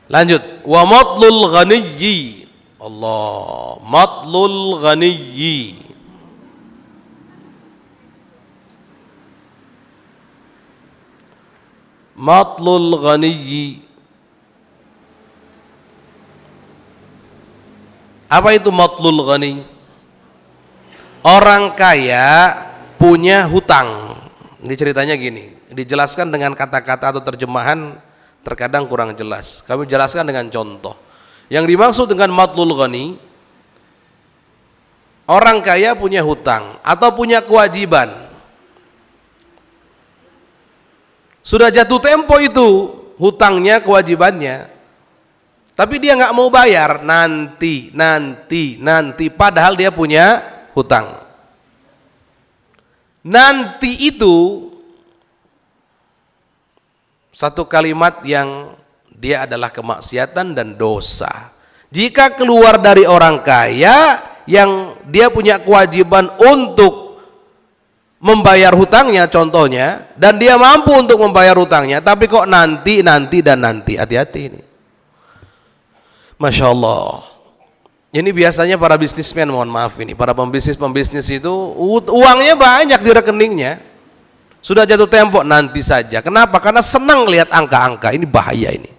Lanjut, wa matlul ghaniyyi. Allah, matlul ghaniyyi. Matlul ghaniyyi. Apa itu matlul ghani? Orang kaya punya hutang. Ini ceritanya gini, dijelaskan dengan kata-kata atau terjemahan terkadang kurang jelas. Kami jelaskan dengan contoh. Yang dimaksud dengan matlul ghani, orang kaya punya hutang atau punya kewajiban. Sudah jatuh tempo itu hutangnya, kewajibannya, tapi dia nggak mau bayar, nanti, padahal dia punya hutang. Nanti itu satu kalimat yang dia adalah kemaksiatan dan dosa. Jika keluar dari orang kaya yang dia punya kewajiban untuk membayar hutangnya contohnya, dan dia mampu untuk membayar hutangnya, tapi kok nanti, hati-hati ini. Masya Allah. Ini biasanya para bisnismen, mohon maaf ini, para pembisnis itu uangnya banyak di rekeningnya, sudah jatuh tempo nanti saja. Kenapa? Karena senang lihat angka-angka. Ini bahaya ini.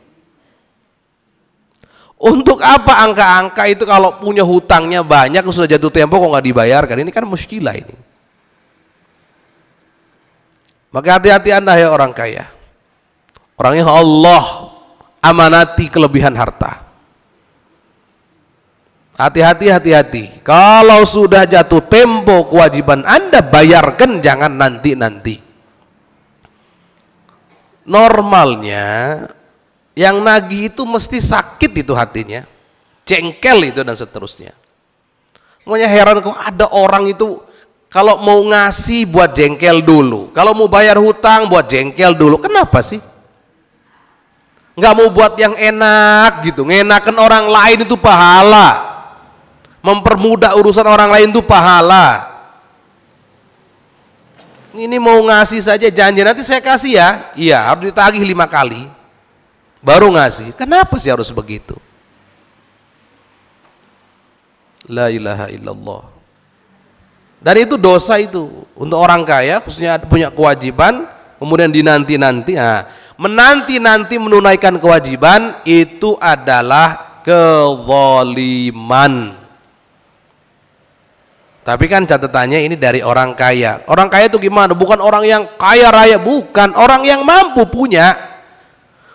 Untuk apa angka-angka itu kalau punya hutangnya banyak, sudah jatuh tempo kok nggak dibayarkan? Ini kan muskilah ini. Maka hati-hati Anda ya orang kaya, orang yang Allah amanati kelebihan harta. Hati-hati. Kalau sudah jatuh tempo kewajiban Anda bayarkan, jangan nanti. Normalnya yang nagih itu mesti sakit itu hatinya, jengkel itu dan seterusnya. Makanya heran kok ada orang itu kalau mau ngasih buat jengkel dulu, kalau mau bayar hutang buat jengkel dulu. Kenapa sih? Nggak mau buat yang enak gitu, ngenakan orang lain itu pahala, mempermudah urusan orang lain itu pahala. Ini mau ngasih saja janji nanti saya kasih ya, iya harus ditagih 5 kali baru ngasih. Kenapa sih harus begitu? La ilaha illallah. Dan itu dosa itu untuk orang kaya, khususnya punya kewajiban kemudian dinanti-nanti. Nah, menanti-nanti menunaikan kewajiban itu adalah kezaliman. Tapi kan catatannya ini dari orang kaya. Orang kaya itu gimana? Bukan orang yang kaya raya, bukan, orang yang mampu punya.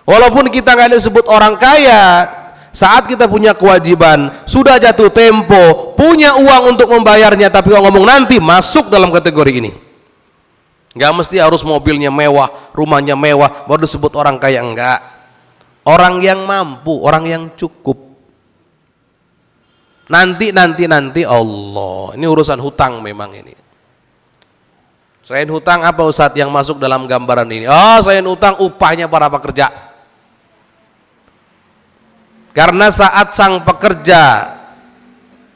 Walaupun kita nggak disebut orang kaya, saat kita punya kewajiban, sudah jatuh tempo, punya uang untuk membayarnya, tapi kalau ngomong nanti, masuk dalam kategori ini. Nggak mesti harus mobilnya mewah, rumahnya mewah, baru disebut orang kaya, enggak. Orang yang mampu, orang yang cukup. Nanti Allah. Ini urusan hutang memang ini. Selain hutang apa Ustadz yang masuk dalam gambaran ini? Oh, selain hutang upahnya para pekerja. Karena saat sang pekerja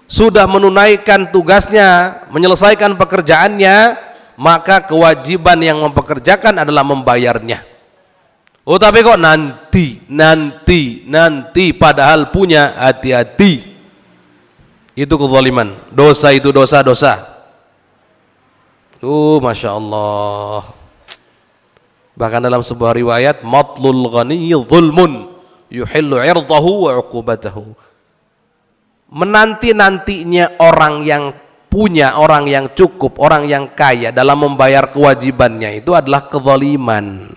sudah menunaikan tugasnya, menyelesaikan pekerjaannya, maka kewajiban yang mempekerjakan adalah membayarnya. Oh tapi kok nanti, padahal punya, hati-hati. Itu kezaliman, dosa itu dosa. Masya Allah. Bahkan dalam sebuah riwayat, matlul ghaniyyi zulmun yuhillu irdahu wa uqubatahu. Menanti-nantinya orang yang punya, orang yang cukup, orang yang kaya dalam membayar kewajibannya itu adalah kezaliman.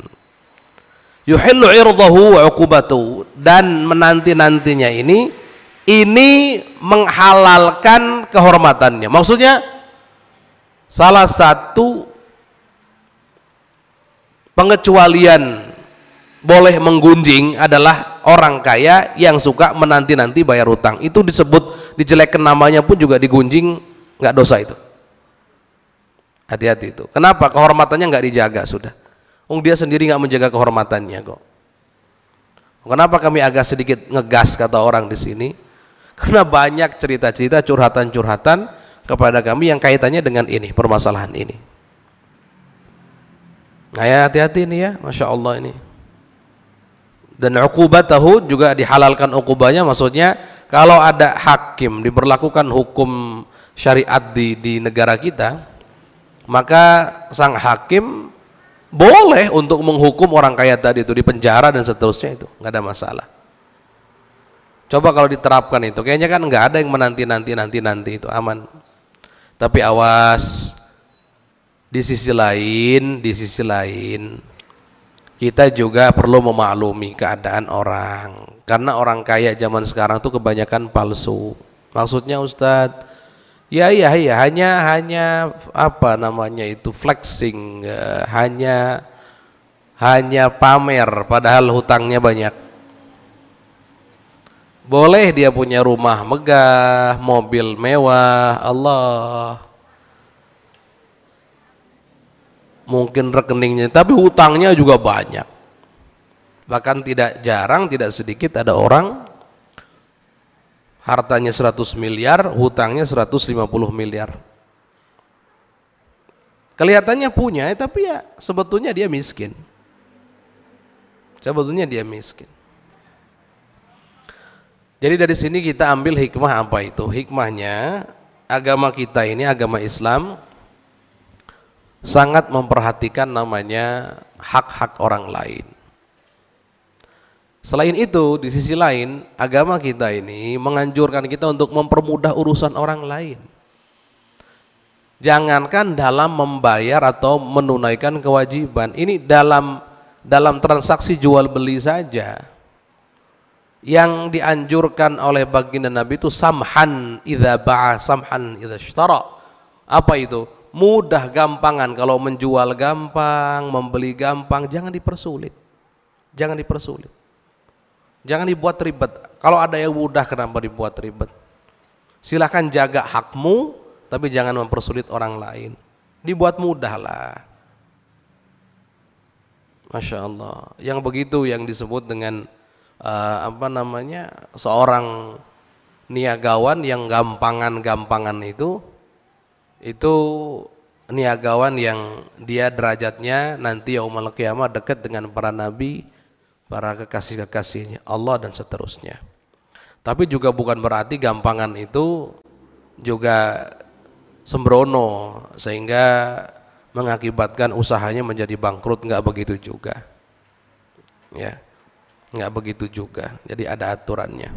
Yuhillu irdahu wa uqubatahu. Dan menanti-nantinya ini menghalalkan kehormatannya. Maksudnya salah satu pengecualian boleh menggunjing adalah orang kaya yang suka menanti-nanti bayar hutang. Itu disebut, dijelekkan namanya pun juga digunjing, nggak dosa itu. Hati-hati itu. Kenapa? Kehormatannya nggak dijaga sudah. Dia sendiri nggak menjaga kehormatannya kok. Kenapa kami agak sedikit ngegas kata orang di sini? Karena banyak cerita-cerita, curhatan-curhatan kepada kami yang kaitannya dengan ini, permasalahan ini. Nah ya hati-hati ini ya, Masya Allah ini. Dan uqubatahu juga dihalalkan uqubahnya, maksudnya kalau ada hakim diberlakukan hukum syariat di negara kita, maka sang hakim boleh untuk menghukum orang kaya tadi itu, dipenjara dan seterusnya, itu nggak ada masalah. Coba kalau diterapkan itu, kayaknya kan nggak ada yang menanti itu aman. Tapi awas, di sisi lain kita juga perlu memaklumi keadaan orang, karena orang kaya zaman sekarang tuh kebanyakan palsu. Maksudnya Ustadz, ya hanya apa namanya itu, flexing, hanya pamer padahal hutangnya banyak. Boleh dia punya rumah megah, mobil mewah, Allah, mungkin rekeningnya, tapi hutangnya juga banyak. Bahkan tidak jarang, tidak sedikit ada orang hartanya 100 miliar, hutangnya 150 miliar. Kelihatannya punya, tapi ya sebetulnya dia miskin. Jadi dari sini kita ambil hikmah apa itu? Hikmahnya, agama kita ini, agama Islam, sangat memperhatikan namanya hak-hak orang lain. Selain itu, di sisi lain, agama kita ini menganjurkan kita untuk mempermudah urusan orang lain. Jangankan dalam membayar atau menunaikan kewajiban, ini dalam transaksi jual beli saja. Yang dianjurkan oleh baginda Nabi itu samhan idza ba'a, samhan idza ishtara. Apa itu? Mudah, gampangan. Kalau menjual gampang, membeli gampang, jangan dipersulit. Jangan dibuat ribet. Kalau ada yang mudah, kenapa dibuat ribet? Silahkan jaga hakmu, tapi jangan mempersulit orang lain. Dibuat mudah lah. Masya Allah. Yang begitu yang disebut dengan seorang niagawan yang gampangan itu niagawan yang dia derajatnya nanti yaumul qiyamah dekat dengan para nabi, para kekasih-kekasihnya Allah dan seterusnya. Tapi juga bukan berarti gampangan itu juga sembrono sehingga mengakibatkan usahanya menjadi bangkrut, enggak begitu juga. Ya. Enggak begitu juga. Jadi ada aturannya.